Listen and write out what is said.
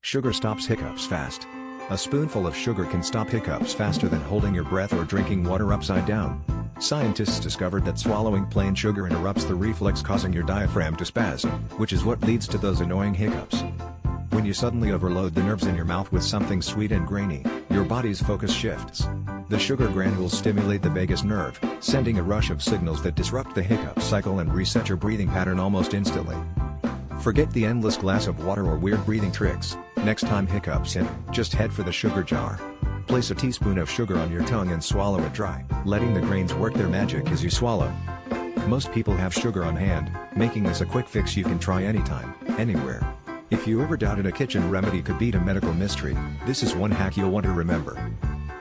Sugar stops hiccups fast. A spoonful of sugar can stop hiccups faster than holding your breath or drinking water upside down. Scientists discovered that swallowing plain sugar interrupts the reflex, causing your diaphragm to spasm, which is what leads to those annoying hiccups. When you suddenly overload the nerves in your mouth with something sweet and grainy, your body's focus shifts. The sugar granules stimulate the vagus nerve, sending a rush of signals that disrupt the hiccup cycle and reset your breathing pattern almost instantly. Forget the endless glass of water or weird breathing tricks. Next time hiccups hit, just head for the sugar jar. Place a teaspoon of sugar on your tongue and swallow it dry, letting the grains work their magic as you swallow. Most people have sugar on hand, making this a quick fix you can try anytime, anywhere. If you ever doubted a kitchen remedy could beat a medical mystery, this is one hack you'll want to remember.